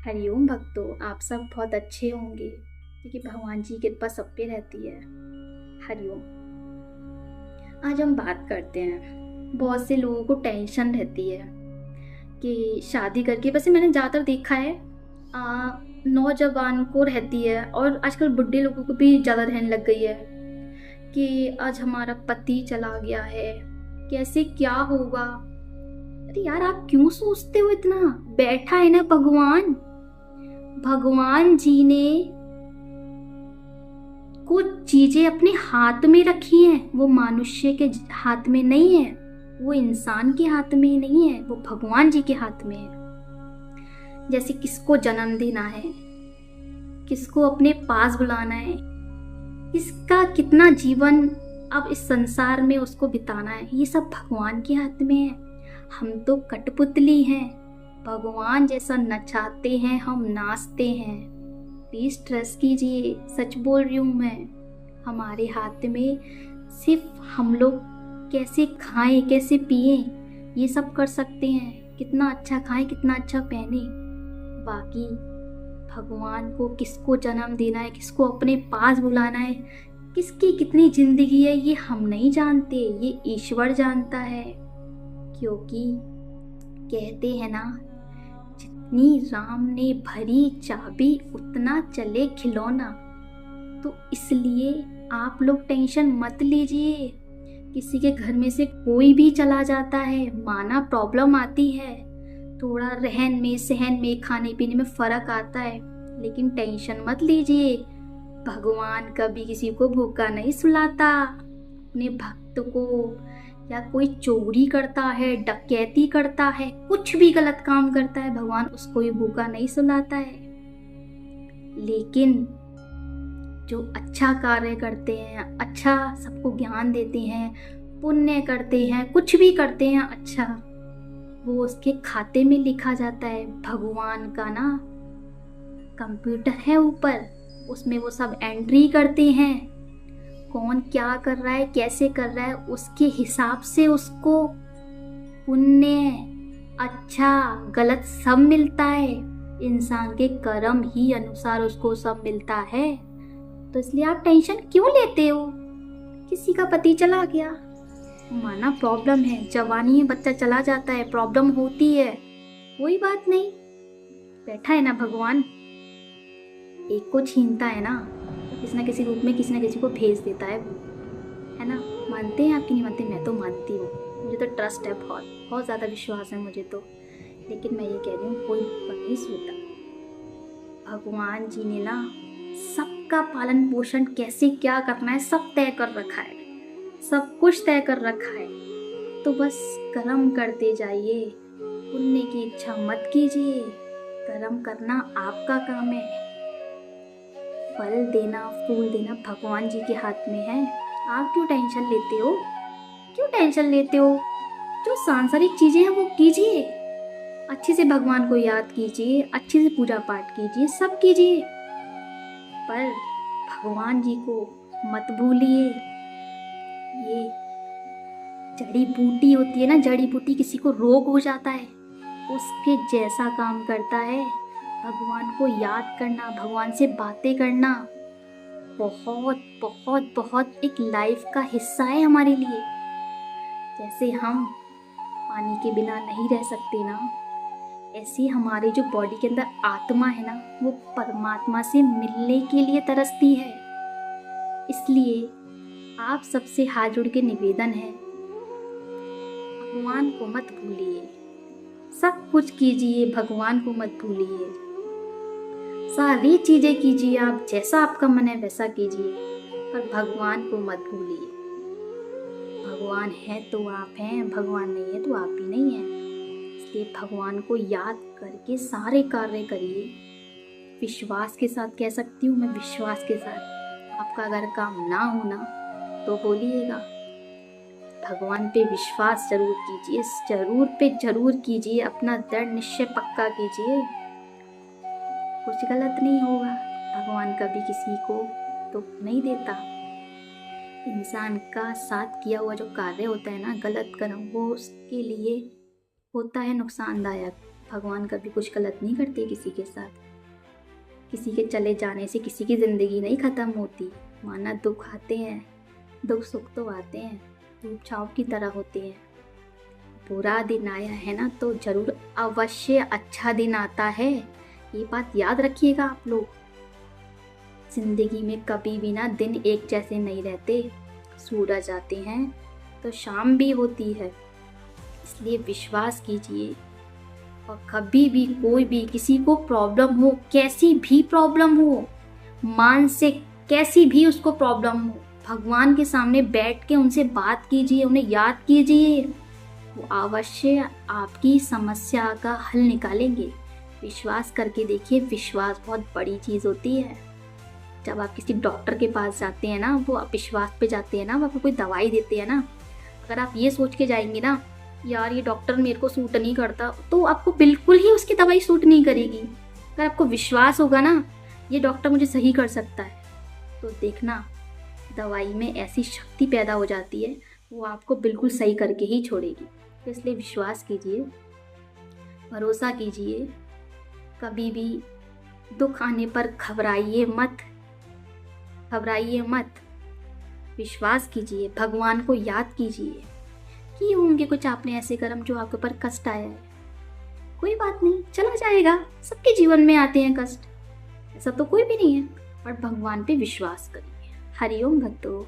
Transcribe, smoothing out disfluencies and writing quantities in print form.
हरिओम भक्तों, आप सब बहुत अच्छे होंगे क्योंकि भगवान जी की कृपा सब पे रहती है। हरिओम। आज हम बात करते हैं, बहुत से लोगों को टेंशन रहती है कि शादी करके, वैसे मैंने ज़्यादातर देखा है नौजवान को रहती है और आजकल बुढ़े लोगों को भी ज़्यादा रहने लग गई है कि आज हमारा पति चला गया है, कैसे क्या होगा। अरे यार, आप क्यों सोचते हो इतना? बैठा है ना भगवान। भगवान जी ने कुछ चीजें अपने हाथ में रखी हैं, वो मनुष्य के हाथ में नहीं है, वो इंसान के हाथ में नहीं है, वो भगवान जी के हाथ में है। जैसे किसको जन्म देना है, किसको अपने पास बुलाना है, किसका कितना जीवन अब इस संसार में उसको बिताना है, ये सब भगवान के हाथ में है। हम तो कठपुतली हैं, भगवान जैसा नचाते हैं, हम नाचते हैं। प्लीज ट्रस्ट कीजिए, सच बोल रही हूँ मैं। हमारे हाथ में सिर्फ हम लोग कैसे खाएं, कैसे पिए, ये सब कर सकते हैं। कितना अच्छा खाएं, कितना अच्छा पहने। बाकी भगवान को किसको जन्म देना है, किसको अपने पास बुलाना है, किसकी कितनी जिंदगी है, ये हम नहीं जानते, ये ईश्वर जानता है। क्योंकि कहते हैं ना, जितनी राम ने भरी चाबी उतना चले खिलौना। तो इसलिए आप लोग टेंशन मत लीजिए। किसी के घर में से कोई भी चला जाता है, माना प्रॉब्लम आती है, थोड़ा रहन में सहन में खाने पीने में फर्क आता है, लेकिन टेंशन मत लीजिए। भगवान कभी किसी को भूखा नहीं सुलाता। अपने भक्त को, या कोई चोरी करता है, डकैती करता है, कुछ भी गलत काम करता है, भगवान उसको भी भूखा नहीं सुलाता है। लेकिन जो अच्छा कार्य करते हैं, अच्छा सबको ज्ञान देते हैं, पुण्य करते हैं, कुछ भी करते हैं अच्छा, वो उसके खाते में लिखा जाता है। भगवान का ना कंप्यूटर है ऊपर, उसमें वो सब एंट्री करते हैं। कौन क्या कर रहा है, कैसे कर रहा है, उसके हिसाब से उसको पुण्य, अच्छा गलत सब मिलता है। इंसान के कर्म ही अनुसार उसको सब मिलता है। तो इसलिए आप टेंशन क्यों लेते हो? किसी का पति चला गया, माना प्रॉब्लम है, जवानी में बच्चा चला जाता है, प्रॉब्लम होती है, कोई बात नहीं। बैठा है ना भगवान, एक को छीनता है ना तो किसी ना किसी रूप में किसी ना किसी को भेज देता है ना। मानते हैं आप कि नहीं मानते? मैं तो मानती हूँ, मुझे तो ट्रस्ट है, बहुत बहुत ज़्यादा विश्वास है मुझे तो। लेकिन मैं ये कह रही हूँ, कोई नहीं सोता। भगवान जी ने ना सबका पालन पोषण कैसे क्या करना है सब तय कर रखा है, सब कुछ तय कर रखा है। तो बस कर्म करते जाइए, पुण्य की इच्छा मत कीजिए। कर्म करना आपका काम है, फल देना फूल देना भगवान जी के हाथ में है। आप क्यों टेंशन लेते हो? क्यों टेंशन लेते हो? जो सांसारिक चीजें हैं वो कीजिए, अच्छे से भगवान को याद कीजिए, अच्छे से पूजा पाठ कीजिए, सब कीजिए, पर भगवान जी को मत भूलिए। ये जड़ी बूटी होती है ना, जड़ी बूटी, किसी को रोग हो जाता है, उसके जैसा काम करता है। भगवान को याद करना, भगवान से बातें करना बहुत बहुत बहुत एक लाइफ का हिस्सा है हमारे लिए। जैसे हम पानी के बिना नहीं रह सकते ना, ऐसे हमारी जो बॉडी के अंदर आत्मा है ना, वो परमात्मा से मिलने के लिए तरसती है। इसलिए आप सबसे हाथ जोड़ के निवेदन है, भगवान को मत भूलिए। सब कुछ कीजिए, भगवान को मत भूलिए। सारी चीजें कीजिए, आप जैसा आपका मन है वैसा कीजिए, पर भगवान को मत भूलिए। भगवान है तो आप हैं, भगवान नहीं है तो आप भी नहीं हैं। इसलिए भगवान को याद करके सारे कार्य करिए। विश्वास के साथ कह सकती हूँ मैं, विश्वास के साथ। आपका अगर काम ना होना तो बोलिएगा, भगवान पे विश्वास जरूर कीजिए, जरूर पे जरूर कीजिए, अपना दृढ़ निश्चय पक्का कीजिए, कुछ गलत नहीं होगा। भगवान कभी किसी को तो नहीं देता। इंसान का साथ किया हुआ जो कार्य होता है ना, गलत कर्म, वो उसके लिए होता है नुकसानदायक। भगवान कभी कुछ गलत नहीं करते किसी के साथ। किसी के चले जाने से किसी की ज़िंदगी नहीं ख़त्म होती। माना दुख आते हैं, दुख सुख तो आते हैं, धूप छाँव की तरह होते हैं। बुरा दिन आया है ना तो ज़रूर अवश्य अच्छा दिन आता है, ये बात याद रखिएगा आप लोग। ज़िंदगी में कभी भी ना दिन एक जैसे नहीं रहते, सूरज आते हैं तो शाम भी होती है। इसलिए विश्वास कीजिए, और कभी भी कोई भी किसी को प्रॉब्लम हो, कैसी भी प्रॉब्लम हो, मानसिक कैसी भी उसको प्रॉब्लम हो, भगवान के सामने बैठ के उनसे बात कीजिए, उन्हें याद कीजिए, वो अवश्य आपकी समस्या का हल निकालेंगे। विश्वास करके देखिए, विश्वास बहुत बड़ी चीज़ होती है। जब आप किसी डॉक्टर के पास जाते हैं ना, वो विश्वास पे जाते हैं ना, वो आपको कोई दवाई देते हैं ना, अगर आप ये सोच के जाएंगे ना यार ये डॉक्टर मेरे को सूट नहीं करता, तो आपको बिल्कुल ही उसकी दवाई सूट नहीं करेगी। अगर आपको विश्वास होगा ना ये डॉक्टर मुझे सही कर सकता है, तो देखना दवाई में ऐसी शक्ति पैदा हो जाती है, वो आपको बिल्कुल सही करके ही छोड़ेगी। तो इसलिए विश्वास कीजिए, भरोसा कीजिए, कभी भी दुख आने पर घबराइए मत, घबराइए मत। विश्वास कीजिए, भगवान को याद कीजिए कि होंगे कुछ आपने ऐसे कर्म जो आपके ऊपर कष्ट आया है, कोई बात नहीं, चला जाएगा। सबके जीवन में आते हैं कष्ट, ऐसा तो कोई भी नहीं है, पर भगवान पे विश्वास करिए। हरिओम भक्तों।